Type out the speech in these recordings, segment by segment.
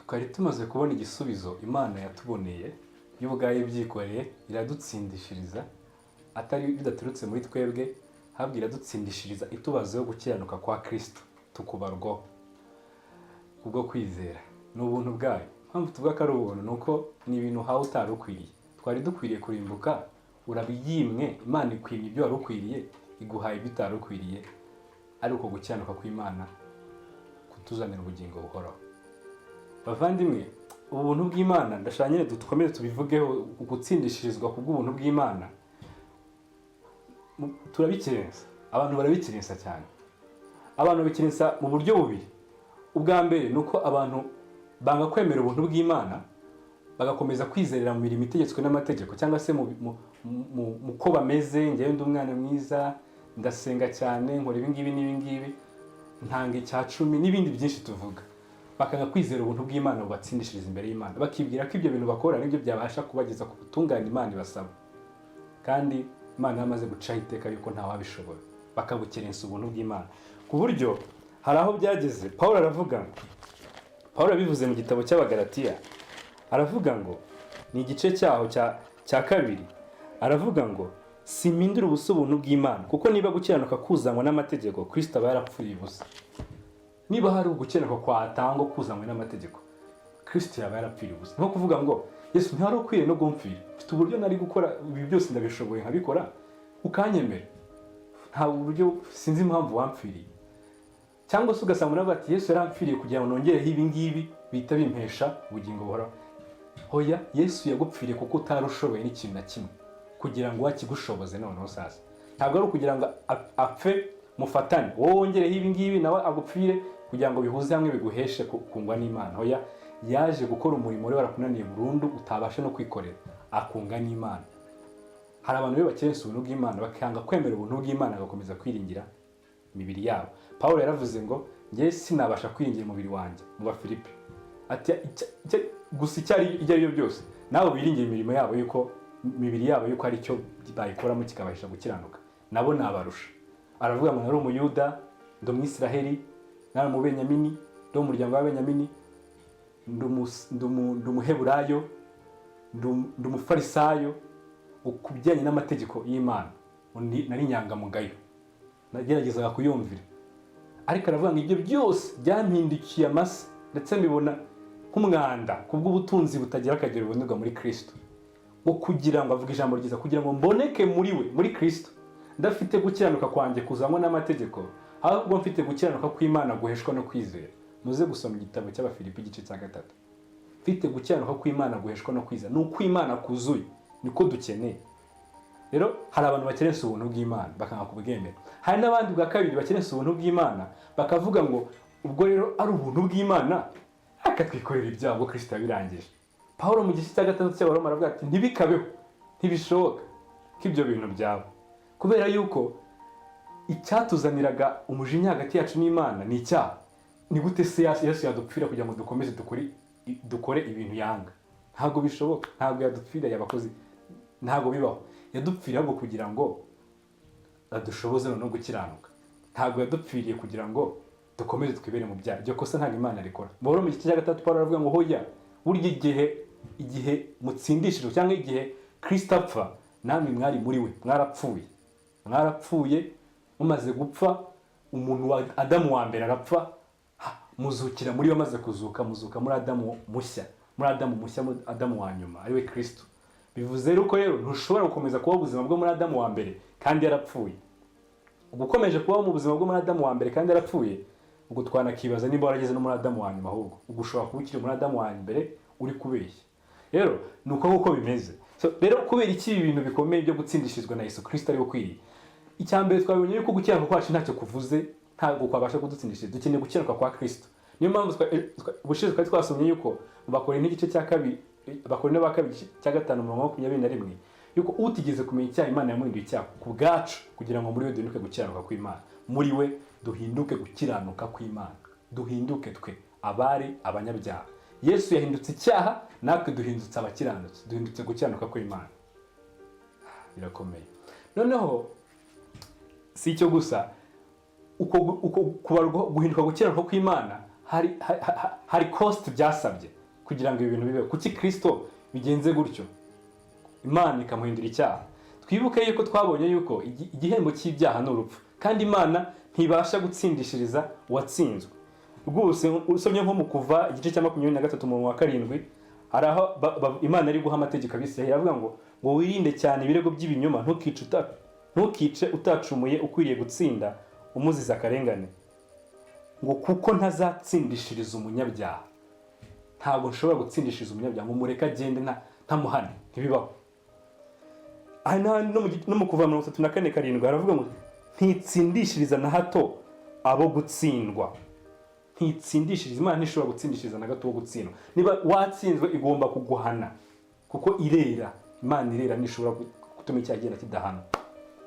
twari tumaze kubona igisubizo Imana yatuboneye y'ubwayo byikoreye iradutsindishiriza, atari bidaturutse muri twebwe, ahubwo iradutsindishiriza itubazeho gukiranuka kwa Kristo tukubarwaho kubwo kwizera. Ni ubuntu bwayo. Mpamvu tuvuga ko ari ubuntu nuko ni ibintu hawe utari ukwiriye. Twari dukwiriye kurimbuka, urabiyimwe, Imana ikwimye ibyo wari ukwiriye, iguhaye ibyo utari ukwiriye, ari uko gukiranuka kw'Imana kutuzanira ubugingo buhoraho. Bavandimwe, ubuntu bw'Imana ndashaka nyine dukomeze tubivugeho, gutsindishirizwa kubw'ubuntu bw'Imana turabikirensa. Abantu barabikirensa cyane. Abantu babikirensa mu buryo bubiri. Ubwa mbere nuko abantu banga kwemera ubuntu bw'Imana, bagakomeza kwizerera mu mirimo itegetswe n'amategeko, cyangwa se mu ko bameze, ngewe ndi umwana mwiza, ndasenga cyane, nkora ibi ngibi n'ibi ngibi, ntanga icya 10 n'ibindi byinshi tuvuga. Bakanga kwizera ubuntu bw'Imana bubatsindishiriza imbere y'Imana, bakibwira ko ibyo bintu bakora nibyo byabasha kubageza ku butungane Imana ibasaba, kandi Imana yamaze gucaho iteka yuko nta wabishobora. Bakabukerensa ubuntu bw'Imana ku buryo hari aho byageze. Pawulo aravuga, Pawulo bivuze mu gitabo cy'Abagalatiya, aravuga ngo ni igice cyaho cya 2, aravuga ngo simindira ubusa ubuntu bw'Imana, kuko niba gukiranuka kuzanwa n'amategeko, Kristo aba yarapfuye ubusa. Niba hari ugukiranuka kwatangwa kuzanwa n'amategeko, Kristo yaba yarapfuye ubusa. Nko kuvuga ngo Yesu ntari ukwiye no gumpfira, mfite uburyo nari gukora ibi byose ndabishoboye nkabikora, ukanyemera, nta buryo, sinzi impamvu wampfiriye. Cyangwa se ugasanga nawe ati Yesu yarampfiriye kugira ngo nongereho ibi ngibi bita bimpesha ubugingo buhoraho. Hoya, Yesu yagupfiriye kuko utarushoboye n'ikintu na kimwe, kugira ngo wakigushoboze noneho sasa. Ntabwo ari ukugira ngo apfe mufatane, wowe wongereho ibi ngibi nawe agupfire kugira ngo bihuze hamwe biguheshe kungwa n'Imana. Hoya, yaje gukora umurimo wari warakunaniye burundu utabasha no kwikorera, akunga n'Imana. Hari abantu bakerensa ubuntu bw'Imana, bakanga kwemera ubuntu bw'Imana, bagakomeza kwiringira imibiri yabo. Pawulo yaravuze ngo ngiye sinabasha kwiringira umubiri wanjye mu Bafilipi, ati gusa icyari ibyo ari byo byose nabo biringira imirimo yabo, yuko imibiri yabo yuko ari cyo bayikoramo kikabasha gukiranuka, nabo nabarusha. Aravuga ngo nari umuyuda, ndi umwisiraheli, nari mu Benyamini, ndi umuryango wa Benyamini, ndi umuheburayo, ndi umufarisayo, ukubijyanye n'amategeko y'Imana nari inyangamugayo, nageragezaga kuyumvira. Ariko aravuga ngo ibyo byose byampindukiye amase, ndetse mbibona nk'umwanda kubw'ubutunzi butagira akagero bubonerwa muri Kristo, ngo kugira ngo, avuga ijambo ryiza, kugira ngo mboneke muri we, muri Kristo, ndafite gukiranuka kwanjye kuzanwa n'amategeko, ahubwo mfite gukiranuka kw'Imana guheshwa no kwizera. Muze gusoma igitabo cy'Abafilipi igice cya 3. Mfite gukiranuka kw'Imana guheshwa no kwizera, nuko Imana kuzuye niko dukeneye. Rero hari abantu bakerensa ubuntu bw'Imana bakanga kubwemera. Hari n'abandi bwa kabiri bakerensa ubuntu bw'Imana, bakavuga ngo ubwo rero ari ubuntu bw'Imana, akatwikorera ibyago Kristo yabirangije. Pawulo mu gice cya 6 cy'Abaroma aravuga ati ntibikabeho, ntibishoboka ko ibyo bintu byaba, kubera yuko icyatuzaniraga umujinya hagati yacu n'Imana ni icyaha. Ni gute se Yesu yadupfira kugira ngo dukomeze dukore ibintu yanga? Ntabwo bishoboka. Ntabwo yadupfira yabakozi, ntabwo bibaho. Yadupfiriye ahubwo kugira ngo adushoboze no gukiranuka. Ntabwo yadupfiriye kugira ngo dukomeze twibere mu byaha. Ibyo kosa ntabwo Imana rikora. Muri mu gice cya 3 Pawulo aravuga ngo hoya, burya igihe mutsindishije cyangwa igihe Kristo apfa, namwe mwari muri we, mwarapfuye, mumaze gupfa. Umuntu wa Adamu wa mbere arapfa, muzukira muri we, amaze kuzuka muzuka muri Adamu mushya, muri Adamu wa nyuma, ari we Kristo. Bivuze rero ko ntushobora gukomeza kuba ubuzima bwo muri Adamu wa mbere kandi yarapfuye. Ugukomeje kuba mu buzima bwo muri Adamu wa mbere kandi yarapfuye, ubwo twanakibaza niba warageze no muri Adamu wa nyuma, ahubwo ugushobora kuba ukiri muri Adamu wa mbere uri kubeshya. Rero nuko bimeze. Rero kubera iki ibi bintu bikomeye byo gutsindishirizwa na Yesu Kristo ari ukwiriye? Icyambere twabonye yuko gukiranuka kwacu ntacyo kuvuze, ntabwo kwabasha kudutsindishiriza. Dukeneye gukiranuka kwa Kristo. Niyo mpamvu ubushize twari twasomye yuko mu Bakorinto igice cya 2, Abakorinto ba 2 cya 5:21, yuko utigeze kumenya icyaha Imana yamuhinduye icyaha ku bwacu, kugira ngo muri we duhinduke gukiranuka kw'Imana. Muri we duhinduke gukiranuka kw'Imana, duhinduke twe abari abanyabyaha. Yesu yahindutse icyaha, natwe duhindutse abakiranutsi, duhindutse gukiranuka kw'Imana. Birakomeye. Noneho si icyo gusa, uko guhinduka gukiranuka kw'Imana hari cost byasabye. kugira ngo ibi bintu bibeho? Kuki Kristo bigenze gutyo Imana ikamuhindura icyaha? Twibuke yuko twabonye yuko igihembo cy'ibyaha ni urupfu, kandi Imana ntibasha gutsindishiriza uwatsinzwe. Rwose usomye nko mu Kuva igice cya 23 mu 7, haraho Imana ari guha amategeko abisirayeli, avuga ngo wirinde cyane ibirego by'ibinyoma, ntukice utacumuye ukwiriye gutsinda umuziza akarengane, ngo kuko ntazatsindishiriza umunyabyaha. Ntabwo nshobora gutsindishiriza umunyabyaha ngo mureke agende ntamuhane, ntibibaho. No mu Kuva 34:7 haravuga ngo ntitsindishiriza na hato abo gutsindwa. Ntitsindishiriza, Imana ntishobora gutsindishiriza na gato wo gutsindwa. Niba watsinzwe igomba kuguhana, kuko irera. Imana irera, ntishobora gutuma icyaha kigenda kidahana.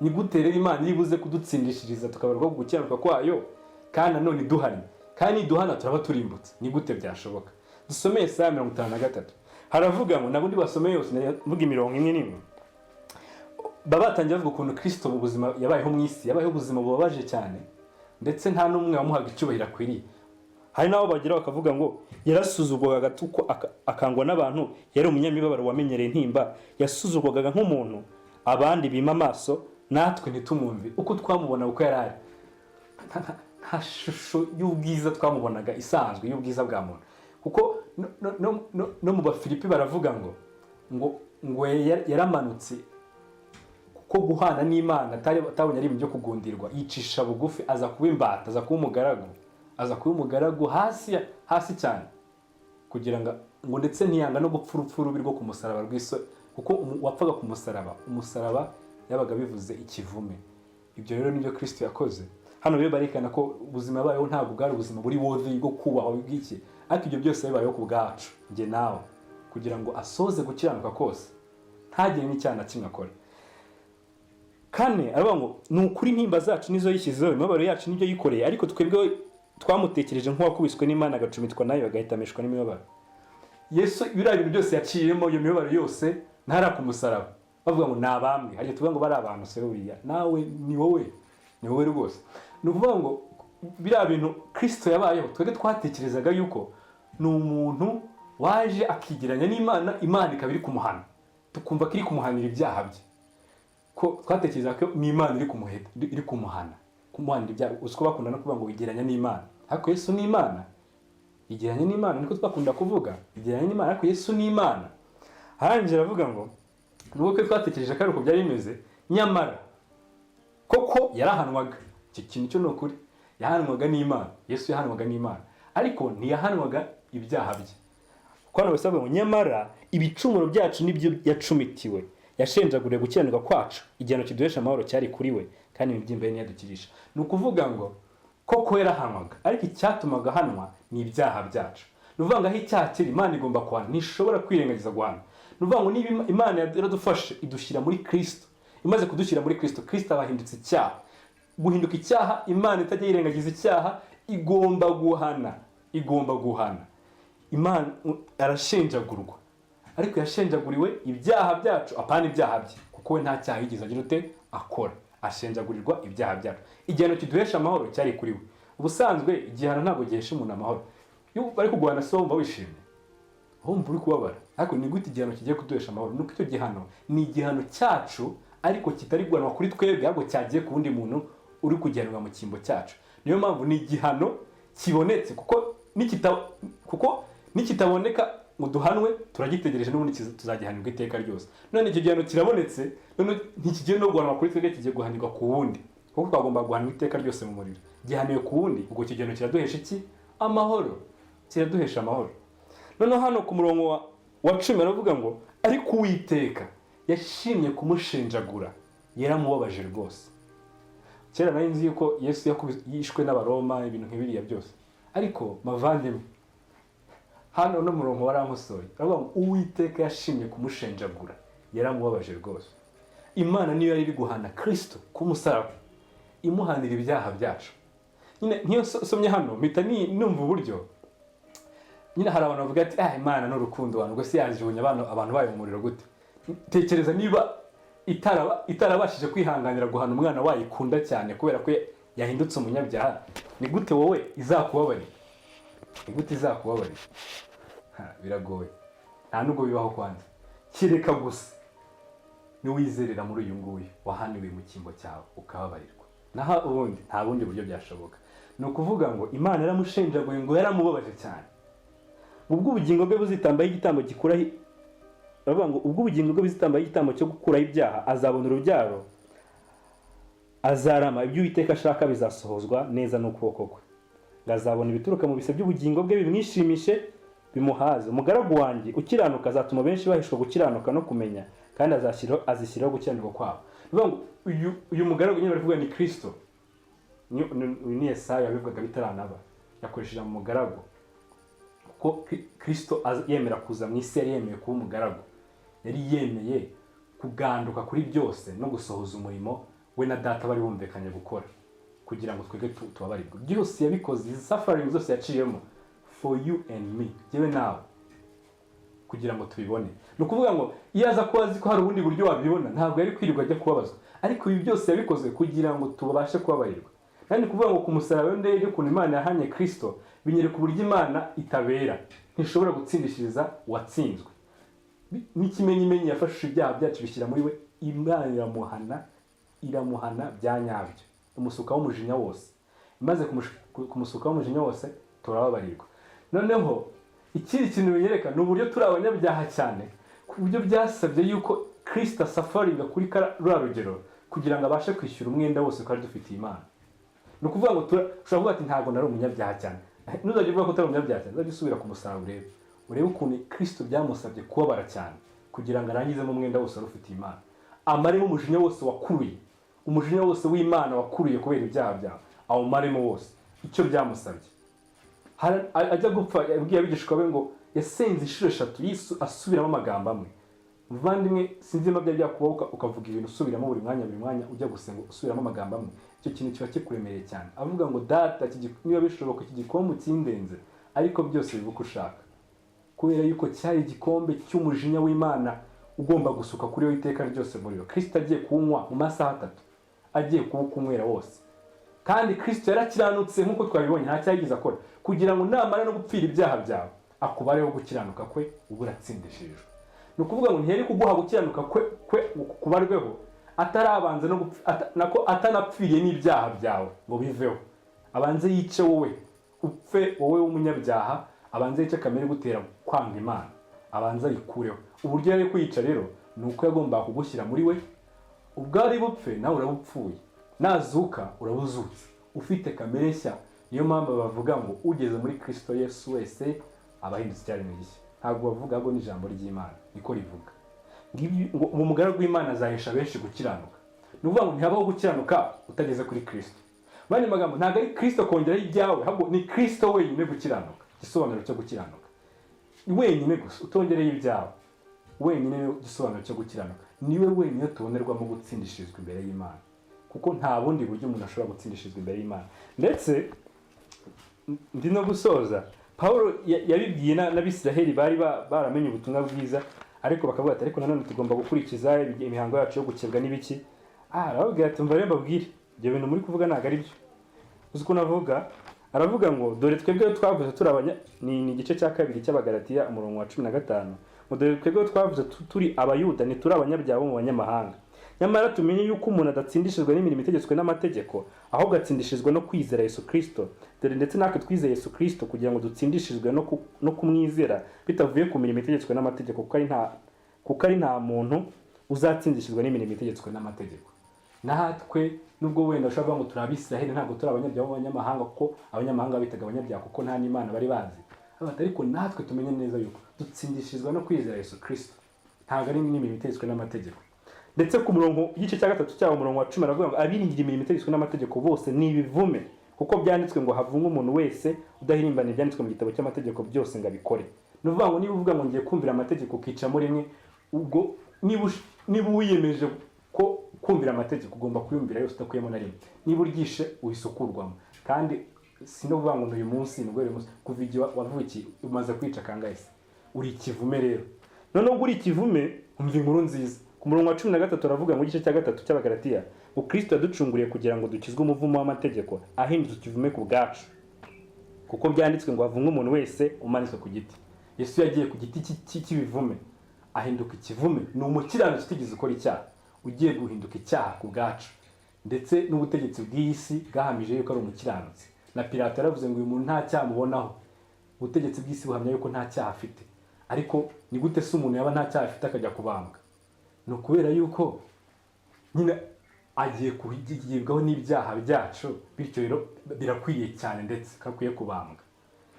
Ni gute rero Imana yibuze kudutsindishiriza tukabarwa gukiranuka kwayo kandi nanone duhari, kandi duhana turaba turimbutse? Ni gute byashoboka? Dusomeye Yesaya 53. Haravuga ngo nabundi basomeye yose, mvuga imirongo imwe n'imwe. Babatangira bavuga ukuntu Kristo mu buzima yabayeho mu isi, yabayeho ubuzima bubabaje cyane, ndetse nta n'umwe wamuhaga icyubahiro akwiriye. Hari nabo bagira bakavuga ngo yarasuzugwaga gatuko akangwa n'abantu, yari umunyamibabaro wamenyereye intimba, yasuzugwaga nk'umuntu abandi bima amaso, natwe ntitumwumve uko twamubona uko yarari. Nta shusho y'ubwiza twamubonaga isanzwe y'ubwiza bwa muntu, kuko no mu Bafilipi baravuga ngo yaramanutse, kuko guhana n'Imana atabonye ari ibyo kugundirwa, yicisha bugufi, aza kuba imbata, aza kuba umugaragu hasi cyane, kugira ngo ndetse ntiyanga no gupfa urupfu rubi rwo ku musaraba rw'iso, kuko wapfaga ku umusaraba yabaga bivuze ikivume. Ibyo rero nibyo Kristo yakoze. Hano rero barekana ko ubuzima yabayeho ntabwo bwari ubuzima buri worthy bwo kubahwa bw'iki, ariko ibyo byose bibayeho ku bwacu, njye nawe, kugira ngo asoze gukiranuka kose, ntagire n'icyaha na kimwe akora. Kane aravuga ngo ni ukuri intimba zacu nizo yishyizeho, imibabaro yacu nibyo yikoreye, ariko twebwe twamutekereje nk'uwakubiswe n'Imana agacumitwa nayo, agahitamishwa n'imibabaro. Yesu ibiriya bintu byose yaciyemo, iyo mibabaro yose ntara ku musaraba, bavuga ngo nabambwe. Hariya tuvuga ngo bari abantu se buriya, nawe ni wowe rwose. Ni ukuvuga ngo biriya bintu Kristo yabayeho, twebwe twatekerezaga yuko ni umuntu waje akigeranya n'Imana, Imana ikaba iri kumuhana, tukumva ko iri kumuhanira ibyaha bye, ko twatekereza ko ni Imana iri kumuhana, kumuhanira ibyaha. Usko bakunda no kuvuga ngo wigeranya n'Imana, ariko Yesu ni Imana. Igeranya n'Imana niko twakunda kuvuga, igeranya n'Imana, ariko Yesu ni Imana. Harangira avuga ngo nubwo ko twatekereje ko ari uko byari bimeze, nyamara koko yarahanwaga. Icyo kintu cyo nukuri, yahanwaga n'Imana. Yesu yahanwaga n'Imana, ariko ntiyahanwaga ibyaha bye. Kuko hano basabwa ngo nyamara ibicumuro byacu nibyo yacumitiwe, yashenjaguriye gukiranirwa kwacu, igihano kiduhesha amahoro cyari kuri we, kandi imibyimba ye ntiyadukirisha. Ni ukuvuga ngo koko yarahanwaga, ariko icyatumaga hanwa ni ibyaha byacu. Ni ukuvuga ngo aho icyaha kiri, Imana igomba kuhana, ntishobora kwirengagiza guhana. Ni ukuvuga ngo niba Imana yaradufashe idushyira muri Kristo, imaze kudushyira muri Kristo, Kristo abahindutse icyaha. Guhinduka icyaha, Imana itajya yirengagiza icyaha, igomba guhana. Imana arashenjagurwa, ariko yashenjaguriwe ibyaha byacu, apana ibyaha bye, kuko we nta cyaha yigeze agira ute akora. Ashenjagurirwa ibyaha byacu, igihano kiduhesha amahoro cyari kuri we. Ubusanzwe igihano ntabwo gihesha umuntu amahoro. Iyo bari kuguhana so wumva wishimye, wumva uri kubabara, ariko ni gute igihano kigiye kuduhesha amahoro? Nuko icyo gihano ni igihano cyacu, ariko kitari guhanwa kuri twebwe, ahubwo cyagiye ku wundi muntu uri kugihanwa mu cyimbo cyacu. Niyo mpamvu ni igihano kibonetse, kuko nikitaboneka ngo duhanwe, turagitegereje n'ubundi tuzagihanirwa iteka ryose. None icyo gihano kirabonetse, none ntikigiye no guhanwa kuri twebwe, kigiye guhanirwa ku wundi, kuko twagomba guhanirwa iteka ryose mu muriro. Gihaniwe ku wundi, ubwo icyo gihano kiraduhesha iki? Amahoro. Kiraduhesha amahoro. None hano ku murongo wa 10 aravuga ngo ariko Uwiteka yashimye kumushenjagura, yaramubabaje rwose. Kera nari nzi yuko Yesu yishwe n'Abaroma, ibintu nk'ibiriya byose, ariko mavandimwe, hano no murongo warankosoye, aravuga ngo Uwiteka yashimye kumushenjagura, yaramubabaje rwose. Imana niyo yari guhana Kristo ku musaraba, imuhanira ibyaha byacu. Nyine nkiyo somye hano mpita numva uburyo nyine hari abantu bavuga ati Imana n'urukundo, abantu ngo se yajunya abantu bayo mu muriro gute. Tekereza niba itarabashije kwihanganira guhana umwana wayikunda cyane kubera ko yahindutse umunyabyaha, ni gute wowe izakubabarira? Ni gute izakubabarira? biragoye, nta nubwo bibaho kwanza, kireka gusa niwizerera muri uyu nguyu wahaniwe mu cyimbo cyawe ukababarirwa, naho ubundi nta bundi buryo byashoboka. Ni ukuvuga ngo Imana yaramushenjaguye ngo yaramubabaje cyane, ubwo ubugingo bwe buzitambaho igitambo gikuraho, bavuga ngo ubwo ubugingo bwe buzitambaho igitambo cyo gukuraho ibyaha azabona urubyaro, azarama ibyo Uwiteka ashaka bizasohozwa neza n'ukuboko kwe, ngo azabona ibituruka mu bise by'ubugingo bwe bimwishimishe bimuhaze. Umugaragu wanjye ukiranuka azatuma benshi bahishwa gukiranuka no kumenya, kandi azishyiraho gukiranirwa kwabo. Bivuga ngo uyu mugaragu nyine baravuga ni Kristo, ni Yesaya yabivugaga bitaranaba, yakoresheje mu mugaragu kuko Kristo yemera kuza mu isi, yari yemeye kuba umugaragu, yari yemeye kuganduka kuri byose no gusohoza umurimo we na Data bari bumvikanye gukora kugira ngo twebwe tubabarirwe. Byose yabikoze, izi suffering zose yaciyemo for you and me, yewe nawe, kugira ngo tubibone. Ni ukuvuga ngo iyo aza kuba azi ko hari ubundi buryo wabibona ntabwo yari kwirirwa ajya kubabazwa, ariko ibi byose yabikoze kugira ngo tubashe kubabarirwa. Kandi kuvuga ngo ku musaraba w'indege ukuntu Imana yahanye Kristo binyereka uburyo Imana itabera, ntishobora gutsindishiriza uwatsinzwe. N'ikimenyimenyi yafashije ibyaha byacu bishyira muri we, Imana iramuhana bya nyabyo, umusuka w'umujinya wose, imaze kumusuka w'umujinya wose turababarirwa. Noneho ikindi kintu binyereka ni uburyo turi abanyabyaha cyane, ku buryo byasabye yuko Kristo asafaringa kuri rwa rugero kugira ngo abashe kwishyura umwenda wose twari dufitiye Imana. Ni ukuvuga ngo ushobora kuvuga ati ntabwo nari umunyabyaha cyane, ntuzajya uvuga ko utari umunyabyaha cyane, uzajya usubira ku musaraba urebe ukuntu Kristo byamusabye kubabara cyane kugira ngo arangizemo umwenda wose wari ufitiye Imana, amaremo umujinya wose wakuruye, umujinya wose w'Imana wakuruye kubera ibyaha byawe, awumaremo wose. Icyo byamusabye ajya gupfa yabwiye abigishwa be ngo yasenze inshuro 3 asubiramo amagambo amwe. Muvandimwe, sinzi niba byari byakubaho ukavuga ibintu usubiramo buri mwanya ujya gusenga usubiramo amagambo amwe, icyo kintu kiba kikuremereye cyane. Avuga ngo Data, niba bishoboka iki gikombe kindenze, ariko byose biba uko ushaka, kubera yuko cyari igikombe cy'umujinya w'Imana ugomba gusuka kuri we iteka ryose muri we. Kristo agiye kunywa mu masaha 3, agiye kuwukunywera wose, kandi Kristo yarakiranutse nk'uko twabibonye, nta cyagize akora, kugira ngo namara no gupfira ibyaha byawe akubareho gukiranuka kwe ubu uratsindishirijwe. Ni ukuvuga ngo ntiyari kuguha gukiranuka kwe kubarweho atarabanza nako atanapfiriye n'ibyaha byawe ngo biveho, abanze yice wowe upfe, wowe w'umunyabyaha, abanze yice kamere gutera kwanga Imana, abanza yikureho. Uburyo yari kwica rero ni uko yagomba kugushyira muri we, ubwo ari bupfe nawe urabupfuye, nazuka urabuzutse, ufite kamere nshya. Niyo mpamvu bavuga ngo ugeze muri Kristo Yesu wese abahindutse icyaremwe gishya. Ntabwo bavuga ngo n'ijambo ry'Imana niko rivuga ngo umugaragu w'Imana azahesha benshi gukiranuka. Ni ukuvuga ngo ntihabaho gukiranuka utageze kuri Kristo. Bandi magambo, ntabwo ari Kristo kongeraho ibyawe, ahubwo ni Kristo wenyine gukiranuka. Igisobanuro cyo gukiranuka wenyine gusa, utongereye ibyawe, wenyine igisobanuro cyo gukiranuka. Niwe wenyine tubonerwamo gutsindishirizwa imbere y'Imana, kuko nta bundi buryo umuntu ashobora gutsindishirizwa imbere y'Imana. Ndetse ndi no gusoza, Pawulo yabibwiye n'Abisiraheli bari baramenye ubutumwa bwiza, ariko bakavuga ati ariko nanone tugomba gukurikiza imihango yacu yo gukebwa n'ibiki. Arababwira ati mva rero mbabwire, ibyo bintu muri kuvuga ntabwo ari byo. Uzi uko navuga? Aravuga ngo dore twebwe twavuze turi ni igice cya 2 cy'Abagalatiya umurongo wa 15, ngo dore twebwe twavuze turi abayuda ni turi abanyabyaha bo mu banyamahanga, nyamara tumenye yuko umuntu adatsindishijwe n'imirimo itegetswe n'amategeko, ahubwo atsindishijwe no kwizera Yesu Kristo. Dore ndetse natwe twizeye Yesu Kristo kugira ngo dutsindishijwe no kumwizera bitavuye ku mirimo itegetswe n'amategeko, kuko ari nta muntu uzatsindishijwe n'imirimo itegetswe n'amategeko. Natwe nubwo wenda ushobora ngo turi Abisiraheli ntabwo turi abanyabyaha b'abanyamahanga, kuko abanyamahanga bitaga abanyabyaha kuko nta n'Imana bari bazi, ariko natwe tumenye neza yuko dutsindishijwe no kwizera Yesu Kristo, ntabwo ari n'imirimo itegetswe n'amategeko. Ndetse ku murongo igice cya 3 cyawo umurongo wa 10 aravuga ngo abiringira imirimo itegetswe n'amategeko bose ni ibivume, kuko byanditswe ngo havumwe umuntu wese udahirimbana ibyanditswe mu gitabo cy'amategeko byose ngo abikore. Ni ukuvuga ngo niba uvuga ngo ngiye kumvira amategeko ukicamo rimwe, ubwo niba wiyemeje ko kumvira amategeko ugomba kuyumvira yose utakuyemo na rimwe, niba uryishe uhisukurwamo. Kandi si no kuvuga ngo uyu munsi nubwo uyu munsi kuva igihe wavukiye umaze kwica kangahe, uri ikivume rero. Noneho uri ikivume, umva inkuru nziza. Ku murongo wa 13 aravuga mu gice cya 3 cy'Abagalatiya ngo Kristo yaducunguriye kugira ngo dukizwe umuvumo w'amategeko, ahindutse ikivume ku bwacu, kuko byanditswe ngo havumwe umuntu wese umanitswe ku giti. Yesu yagiye ku giti cy'ibivume ahinduka ikivume, ni umukiranutsi utigeze ukora icyaha ugiye guhinduka icyaha ku bwacu, ndetse n'ubutegetsi bw'iyi si bwahamije yuko ari umukiranutsi. Na Pilato yaravuze ngo uyu muntu nta cyaha mubonaho, ubutegetsi bw'isi buhamya yuko nta cyaha afite. Ariko ni gute se umuntu yaba nta cyaha afite akajya kubambwa? Ni ukubera yuko nyine agiye kugibwaho n'ibyaha byacu, bityo rero birakwiriye cyane ndetse kakwiye kubambwa.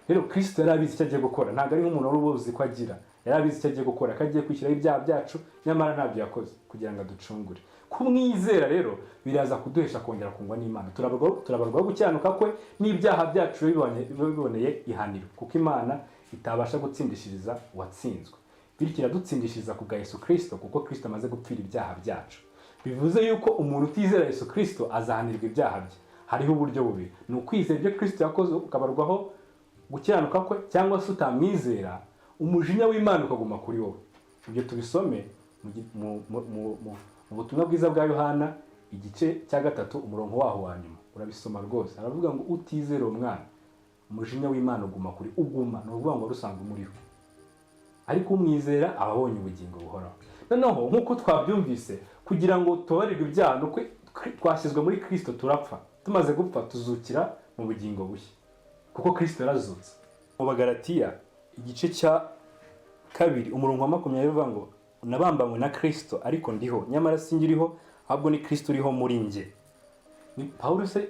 Rero Kristo yari abizi icyo agiye gukora, ntabwo ari nk'umuntu wari ubuzi ko agira. Yari abizi icyo agiye gukora, ko agiye kwishyiraho ibyaha byacu, nyamara ntabyo yakoze kugira ngo aducungure. Kumwizera rero biraza kuduhesha kongera kungwa n'Imana. Turabarwaho gukiranuka kwe n'ibyaha byacu biboneye ihaniro, kuko Imana itabasha gutsindishiriza uwatsinzwe. Bityo iradutsindishiriza ku bwa Yesu Kristo, kuko Kristo amaze gupfira ibyaha byacu. Bivuze yuko umuntu utizera Yesu Kristo azahanirwa ibyaha bye. Hariho uburyo bubiri: ni ukwizera ibyo Kristo yakoze ukabarwaho gukiranuka kwe, cyangwa se utamwizera umujinya w'Imana ukaguma kuri wowe. Ibyo tubisome mu butumwa bwiza bwa Yohana igice cya 3 umurongo waho wa nyuma, urabisoma rwose. Aravuga ngo utizera umwana umujinya w'Imana uguma, no kuvuga ngo rusanga umuriho, ariko umwizera ababonye ubugingo buhoraho. Noneho nk'uko twabyumvise, kugira ngo tubarirwe ibyaha nuko twashyizwe muri Kristo turapfa, tumaze gupfa tuzukira mu bugingo bushya, kuko Kristo yarazutse. Mu Bagalatiya igice cya 2 umurongo wa 20 uvuga ngo nabambanywe na Kristo, ariko ndiho, nyamara singiriho, ahubwo ni Kristo uriho muri nge. Ni Pawulo se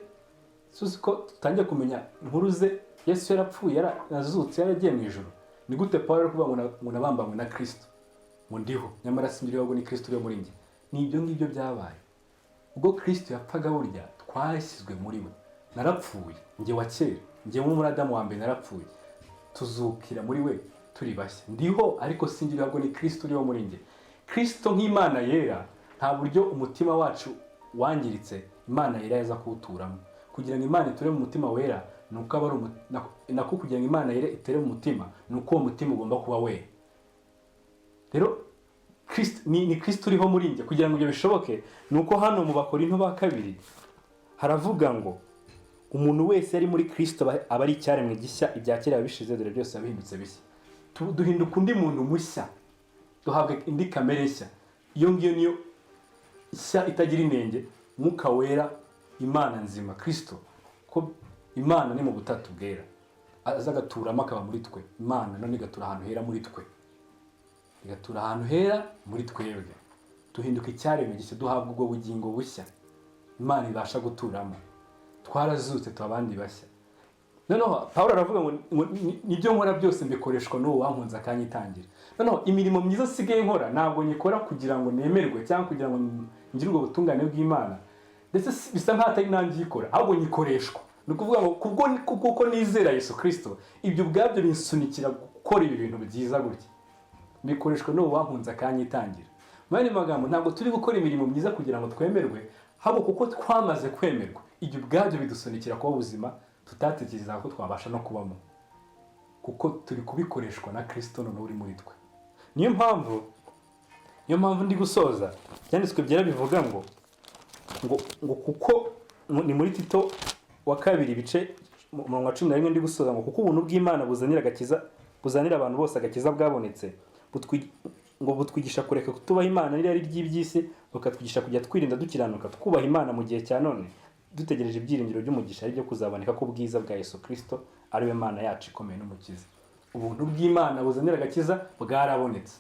suzi ko tutangiye kumenya inkuru ze. Yesu yarapfuye, yarazutse, yaragiye mu ijuru. Ni gute Pawulo kuvuga ngo nabambanywe na Kristo, ngo ndiho, nyamara singiriho, ahubwo ni Kristo uriho muri nge? Ni ibyo ngibyo byabaye. Ubwo Kristo yapfaga burya twashyizwe muri we. Narapfuye njye wa kera, njye muri Adamu wa mbere narapfuye, tuzukira muri we turi bashya. Ndiho ariko singiriho, ahubwo ni Kristo uriho muri nge. Kristo nk'Imana yera, nta buryo umutima wacu wangiritse Imana yera yaza kuwuturamo. Kugira ngo Imana iture mu mutima wera, nuko aba ari nako kugira ngo Imana yera itere mu mutima, nuko uwo mutima ugomba kuba wera. Rero Kristo ni Kristo uriho muri nge. Kugira ngo ibyo bishoboke, nuko hano mu Bakorinto ba 2 haravuga ngo umuntu wese yari muri Kristo aba ari icyaremwe gishya, ibya kera bishize, dore byose yabihindutse bishya. Duhinduka undi muntu mushya, duhabwa indi kamere nshya. Iyo ngiyo niyo nshya itagira inenge, Mwuka wera, Imana nzima, Kristo. Ko Imana ni mu butatu bwera, azagaturamo akaba muri twe. Imana none igatura ahantu hera muri twe, igatura ahantu hera muri twebwe. Duhinduka icyaremwe gishya, duhabwa ubwo bugingo bushya Imana ibasha guturamo. Twarazutse twabandi bashya. Noneho Pawulo aravuga ngo nibyo nkora byose mbikoreshwa n'uwo wankunze akanyitangira. Noneho imirimo myiza sigaye nkora ntabwo nyikora kugira ngo nemerwe cyangwa kugira ngo ngire ubwo butungane bw'Imana, ndetse bisa nkaho atari nanjye ikora, ahubwo nyikoreshwa. Ni ukuvuga ngo kuko nizera Yesu Kristo, ibyo ubwabyo binsunikira gukora ibi bintu byiza gutya. Bikoreshwa n'uwo wankunze akanyitangira. Mu yandi magambo, ntabwo turi gukora imirimo myiza kugira ngo twemerwe, ahubwo kuko twamaze kwemerwa, ibyo ubwabyo bidusunikira kuba ubuzima tutatekereza ko twabasha no kubamo, kuko turi kubikoreshwa na Kristo none uri muri twe. Niyo mpamvu ndi gusoza, byanditswe byera bivuga ngo kuko ni muri Tito wa 2 bice mu 11 ndi gusoza ngo kuko ubuntu bw'Imana buzanira abantu bose agakiza bwabonetse, butwigisha kureka kutubaha Imana n'irari ry'ibyisi, bukatwigisha kujya twirinda dukiranuka, twubaha Imana mu gihe cya none, dutegereje ibyiringiro by'umugisha ari byo kuzaboneka ko bwiza bwa Yesu Kristo ari we Mana yacu ikomeye n'umukiza. Ubuntu bw'Imana buzanira agakiza bwarabonetse.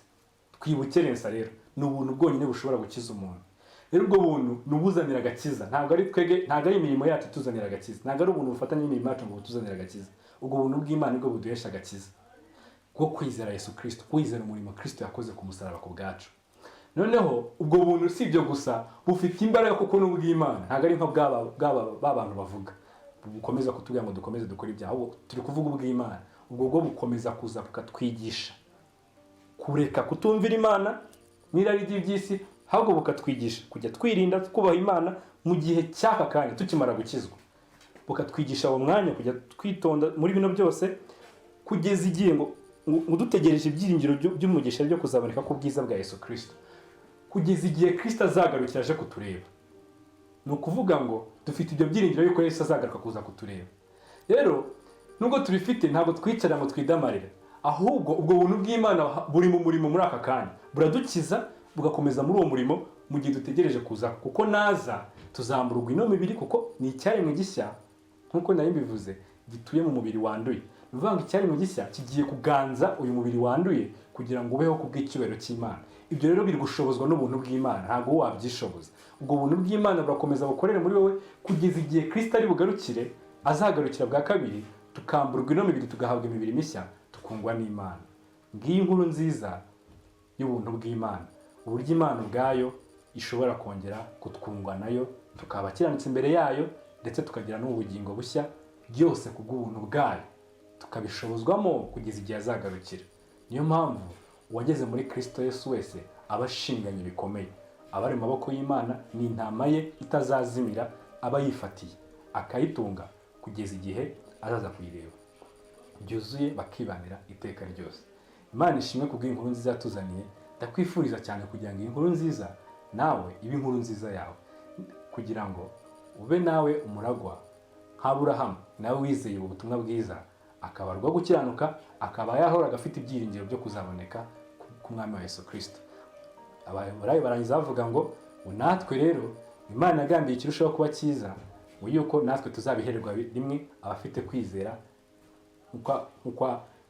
Twibukerensa rero, ni ubuntu bwonyine bushobora gukiza umuntu. Rero ubwo buntu nubuzanira agakiza, ntabwo ari twege, ntabwo ari imirimo yacu tuzanira agakiza, ntabwo ari ubuntu bufatanye n'imirimo yacu ngo butuzanira agakiza. Ubwo buntu bw'Imana nibwo buduhesha agakiza, bwo kwizera Yesu Kristo, kwizera umurimo Kristo yakoze ku musaraba ku bwacu. Noneho ubwo buntu si ibyo gusa, bufite imbaraga kuko n'ubw'Imana, ntabwo ari nko bw'abantu bavuga bukomeza kutubwira ngo dukomeze dukora ibyaha. Ahubwo turi kuvuga ubw'Imana, ubwo bwo bukomeza kuza bukatwigisha kureka kutumvira Imana n'irari ry'ibyisi, ahubwo bukatwigisha kujya twirinda twubaha Imana mu gihe cy'aka kanya tukimara gukizwa. Bukatwigisha uwo mwanya kujya twitonda muri bino byose, kugeza igihe ngo dutegereje ibyiringiro by'umugisha byo kuzaboneka ku bwiza bwa Yesu Kristo, kugeza igihe Kristo azagarukira aje kutureba. Ni ukuvuga ngo dufite ibyo byiringiro yuko Yesu azagaruka kuza kutureba. Rero nubwo tubifite, ntabwo twicara ngo twidamarire, ahubwo ubwo buntu bw'Imana buri mu murimo muri aka kanya, buradukiza bugakomeza muri uwo murimo mu gihe dutegereje kuza, kuko naza tuzamburwa ino mibiri, kuko ni icyaremwe gishya nk'uko nari mbivuze gituye mu mubiri wanduye. Ni ukuvuga ngo icyaremwe gishya kigiye kuganza uyu mubiri wanduye kugira ngo ubeho kubw'icyubahiro cy'Imana. Ibyo rero biri gushobozwa n'ubuntu bw'Imana, ntabwo wabyishoboza. Ubwo buntu bw'Imana burakomeza bukorere muri wowe kugeza igihe Kristo ari bugarukire, azagarukira bwa kabiri, tukamburwa ino mibiri tugahabwa imibiri mishya, tukungwa n'Imana. Ngiyi inkuru nziza y'ubuntu bw'Imana, uburyo Imana ubwayo ishobora kongera kutwungwa nayo, tukaba abakiranutsi imbere yayo, ndetse tukagira n'ubugingo bushya, byose kubw'ubuntu bwayo, tukabishobozwamo kugeza igihe azagarukira. Niyo mpamvu uwageze muri Kristo Yesu wese aba ashinganye bikomeye, aba ari mu maboko y'Imana, ni intama ye itazazimira aba yifatiye, akayitunga kugeza igihe azaza kuyireba, byuzuye bakibanira iteka ryose. Imana ishimwe kubw'inkuru nziza yatuzaniye. Ndakwifuriza cyane kugira ngo iyi nkuru nziza nawe ibe inkuru nziza yawe, kugira ngo ube nawe umuragwa nk'Aburahamu, nawe wizeye ubu butumwa bwiza, akabarwa gukiranuka, akaba yahoraga afite ibyiringiro byo kuzaboneka k'Umwami wa Yesu Kristo. Abaheburayo barangiza bavuga ngo natwe rero Imana yagambiye ikirushaho kuba cyiza, ngo yuko natwe tuzabihererwa rimwe abafite kwizera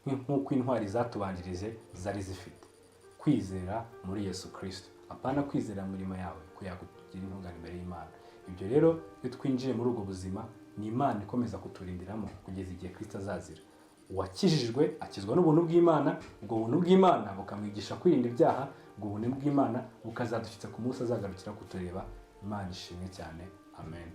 nk'uko intwari zatubanjirije zari zifite kwizera muri Yesu Kristo, apana kwizera mu mirimo yawe ko yakugira intungane imbere y'Imana. Ibyo rero iyo twinjiye muri ubwo buzima, ni Imana ikomeza kuturindiramo kugeza igihe Kristo azazira. Uwakijijwe akizwa n'ubuntu bw'Imana, ubwo buntu bw'Imana bukamwigisha kwirinda ibyaha, ubwo buntu bw'Imana bukazadushyitsa ku munsi azagarukira kutureba. Imana ishimwe cyane. Amen.